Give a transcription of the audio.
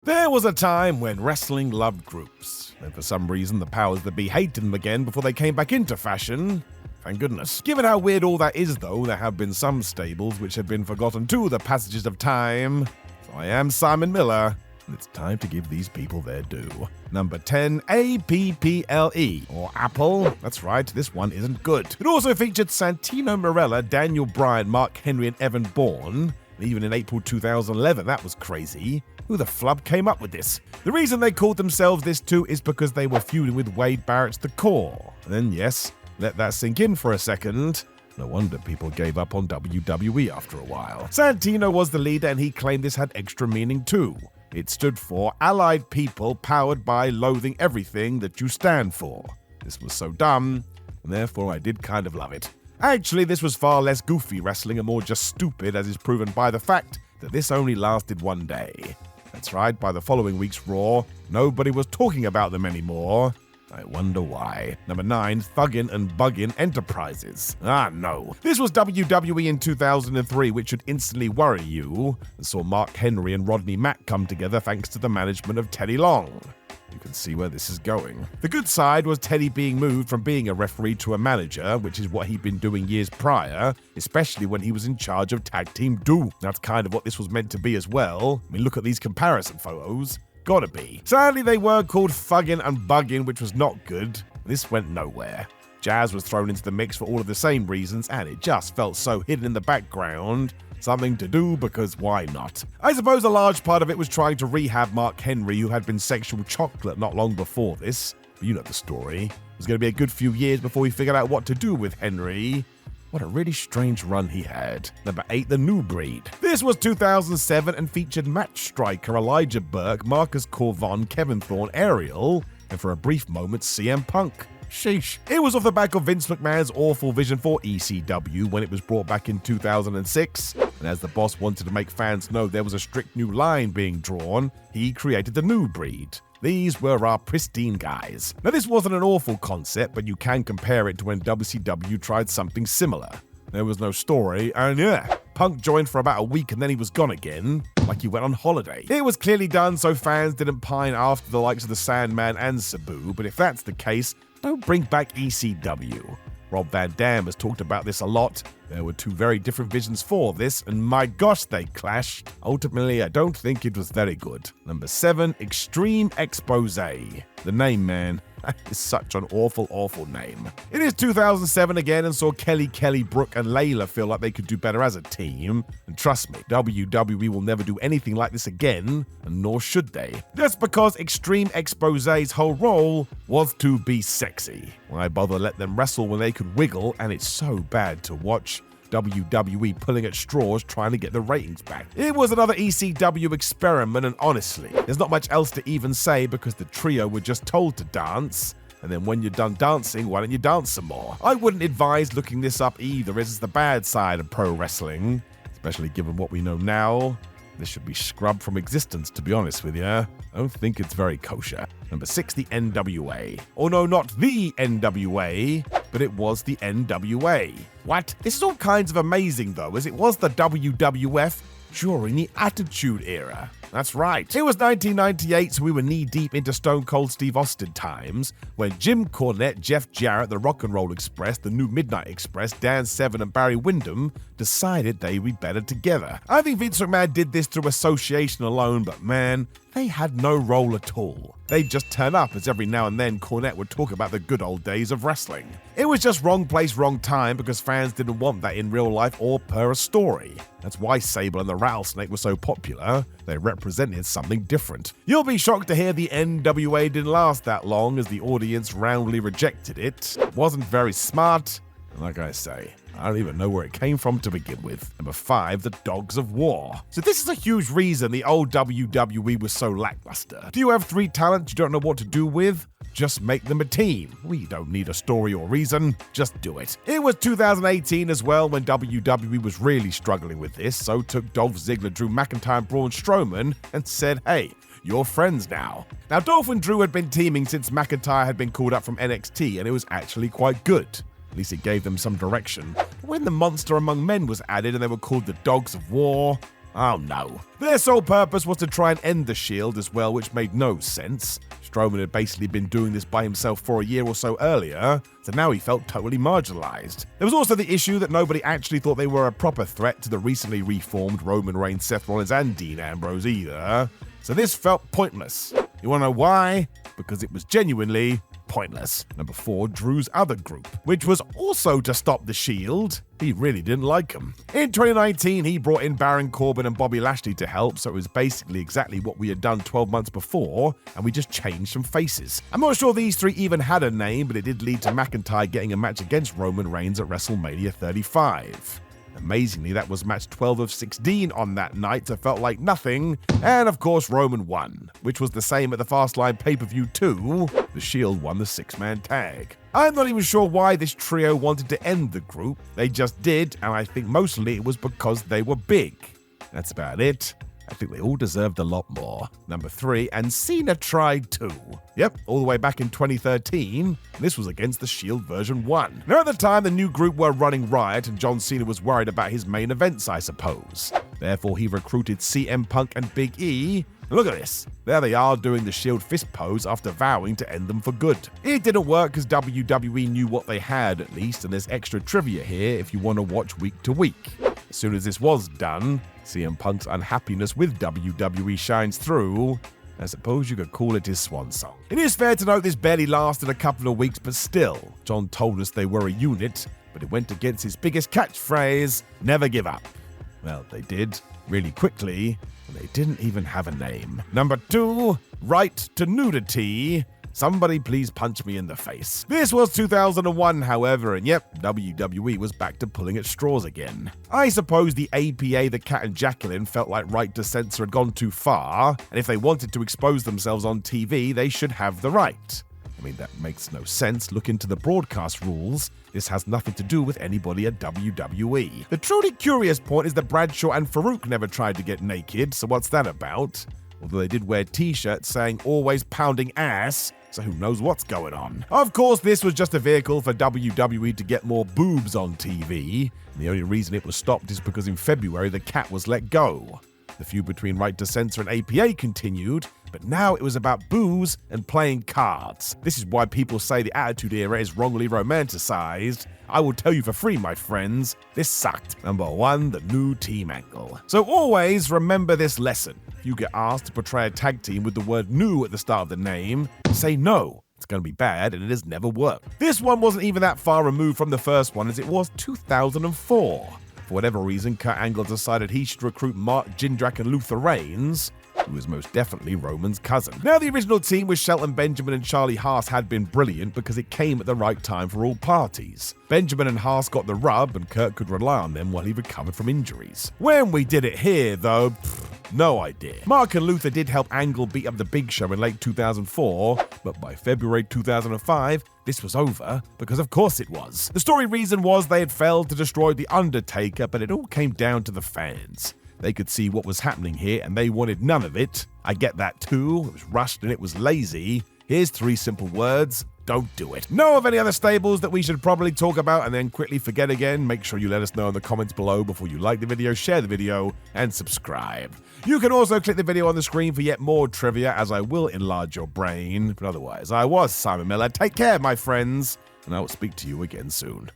There was a time when wrestling loved groups, and for some reason the powers that be hated them again before they came back into fashion. Thank goodness. Given how weird all that is though, there have been some stables which have been forgotten to the passages of time. So I am Simon Miller, and it's time to give these people their due. Number 10, APPLE, or Apple. That's right, this one isn't good. It also featured Santino Marella, Daniel Bryan, Mark Henry, and Evan Bourne. Even in April 2011, that was crazy. Who the flub came up with this? The reason they called themselves this too is because they were feuding with Wade Barrett's The Core. And then yes, let that sink in for a second. No wonder people gave up on WWE after a while. Santino was the leader and he claimed this had extra meaning too. It stood for Allied People Powered by Loathing Everything That You Stand For. This was so dumb, and therefore I did kind of love it. Actually, this was far less goofy wrestling and more just stupid, as is proven by the fact that this only lasted one day. That's right, by the following week's Raw, nobody was talking about them anymore. I wonder why. Number 9, Thuggin' and Buggin' Enterprises. No. This was WWE in 2003, which should instantly worry you, and saw Mark Henry and Rodney Mack come together thanks to the management of Teddy Long. You can see where this is going. The good side was Teddy being moved from being a referee to a manager, which is what he'd been doing years prior, especially when he was in charge of Tag Team Do. That's kind of what this was meant to be as well. I mean, look at these comparison photos. Gotta be. Sadly, they were called Thuggin' and Buggin', which was not good. This went nowhere. Jazz was thrown into the mix for all of the same reasons, and it just felt so hidden in the background. Something to do because why not? I suppose a large part of it was trying to rehab Mark Henry, who had been sexual chocolate not long before this. But you know the story. It was going to be a good few years before he figured out what to do with Henry. What a really strange run he had. Number 8, The New Breed. This was 2007 and featured Match Striker, Elijah Burke, Marcus Corvon, Kevin Thorne, Ariel, and for a brief moment, CM Punk. Sheesh. It was off the back of Vince McMahon's awful vision for ECW when it was brought back in 2006. And as the boss wanted to make fans know there was a strict new line being drawn, he created The New Breed. These were our pristine guys. Now this wasn't an awful concept, but you can compare it to when WCW tried something similar. There was no story, and yeah, Punk joined for about a week and then he was gone again, like he went on holiday. It was clearly done so fans didn't pine after the likes of the Sandman and Sabu, but if that's the case, don't bring back ECW. Rob Van Dam has talked about this a lot. There were two very different visions for this, and my gosh, they clashed. Ultimately, I don't think it was very good. Number 7, Extreme Expose. The name, man. That is such an awful, awful name. It is 2007 again and saw Kelly, Brooke, and Layla feel like they could do better as a team. And trust me, WWE will never do anything like this again, and nor should they. That's because Extreme Expose's whole role was to be sexy. Why bother let them wrestle when they could wiggle, and it's so bad to watch. WWE pulling at straws trying to get the ratings back. It was another ECW experiment, and honestly, there's not much else to even say because the trio were just told to dance, and then when you're done dancing, why don't you dance some more? I wouldn't advise looking this up either, as it's the bad side of pro wrestling, especially given what we know now. This should be scrubbed from existence, to be honest with you. I don't think it's very kosher. Number 6, the NWA. Oh no, not the NWA, but it was the NWA. What? This is all kinds of amazing though, as it was the WWF during the Attitude Era. That's right. It was 1998, so we were knee-deep into Stone Cold Steve Austin times, when Jim Cornette, Jeff Jarrett, the Rock and Roll Express, the New Midnight Express, Dan Severn, and Barry Windham decided they'd be better together. I think Vince McMahon did this through association alone, but man, they had no role at all. They'd just turn up, as every now and then Cornette would talk about the good old days of wrestling. It was just wrong place, wrong time, because fans didn't want that in real life or per a story. That's why Sable and the Rattlesnake were so popular. They represented something different. You'll be shocked to hear the NWA didn't last that long, as the audience roundly rejected it. It wasn't very smart, and like I say, I don't even know where it came from to begin with. Number 5, the Dogs of War. So this is a huge reason the old WWE was so lackluster. Do you have 3 talents you don't know what to do with? Just make them a team. We don't need a story or reason, just do it. It was 2018 as well when WWE was really struggling with this, so took Dolph Ziggler, Drew McIntyre, and Braun Strowman and said, hey, you're friends now. Now Dolph and Drew had been teaming since McIntyre had been called up from NXT, and it was actually quite good. At least it gave them some direction. But when the Monster Among Men was added and they were called the Dogs of War, Oh no. Their sole purpose was to try and end the Shield as well, which made no sense. Strowman had basically been doing this by himself for a year or so earlier, so now he felt totally marginalized. There was also the issue that nobody actually thought they were a proper threat to the recently reformed Roman Reigns, Seth Rollins, and Dean Ambrose either, so this felt pointless. You wanna know why? Because it was genuinely pointless. Number 4, Drew's other group, which was also to stop the Shield. He really didn't like them. In 2019, he brought in Baron Corbin and Bobby Lashley to help, so it was basically exactly what we had done 12 months before, and we just changed some faces. I'm not sure these three even had a name, but it did lead to McIntyre getting a match against Roman Reigns at WrestleMania 35. Amazingly, that was match 12 of 16 on that night, so felt like nothing. And of course, Roman won, which was the same at the Fastlane pay-per-view too. The Shield won the 6-man tag. I'm not even sure why this trio wanted to end the group. They just did, and I think mostly it was because they were big. That's about it. I think they all deserved a lot more. Number 3, and Cena tried too. Yep, all the way back in 2013. This was against the Shield version 1. Now at the time, the new group were running riot, and John Cena was worried about his main events, I suppose. Therefore, he recruited CM Punk and Big E. Look at this. There they are doing the Shield fist pose after vowing to end them for good. It didn't work because WWE knew what they had at least, and there's extra trivia here if you want to watch week to week. As soon as this was done, CM Punk's unhappiness with WWE shines through. I suppose you could call it his swan song. It is fair to note this barely lasted a couple of weeks, but still, John told us they were a unit, but it went against his biggest catchphrase, never give up. Well, they did, really quickly, and they didn't even have a name. Number 2, right to nudity. Somebody please punch me in the face. This was 2001, however, and yep, WWE was back to pulling at straws again. I suppose the APA, the Cat and Jacqueline, felt like right to censor had gone too far, and if they wanted to expose themselves on TV, they should have the right. I mean, that makes no sense. Look into the broadcast rules. This has nothing to do with anybody at WWE. The truly curious point is that Bradshaw and Farouk never tried to get naked, so what's that about? Although they did wear t-shirts saying always pounding ass, so who knows what's going on. Of course, this was just a vehicle for WWE to get more boobs on TV, and the only reason it was stopped is because in February the cat was let go. The feud between Right to Censor and APA continued, but now it was about booze and playing cards. This is why people say the Attitude Era is wrongly romanticized. I will tell you for free, my friends, this sucked. Number 1, the new team angle. So always remember this lesson. If you get asked to portray a tag team with the word new at the start of the name, say no. It's going to be bad, and it has never worked. This one wasn't even that far removed from the first one, as it was 2004. For whatever reason, Kurt Angle decided he should recruit Mark Jindrak and Luther Reigns, who was most definitely Roman's cousin. Now, the original team with Shelton Benjamin and Charlie Haas had been brilliant because it came at the right time for all parties. Benjamin and Haas got the rub, and Kurt could rely on them while he recovered from injuries. When we did it here, though, no idea. Mark and Luther did help Angle beat up the Big Show in late 2004, but by February 2005, this was over, because of course it was. The story reason was they had failed to destroy The Undertaker, but it all came down to the fans. They could see what was happening here, and they wanted none of it. I get that too. It was rushed and it was lazy. Here's 3 simple words. Don't do it. Know of any other stables that we should probably talk about and then quickly forget again? Make sure you let us know in the comments below before you like the video, share the video, and subscribe. You can also click the video on the screen for yet more trivia, as I will enlarge your brain. But otherwise, I was Simon Miller. Take care, my friends, and I will speak to you again soon.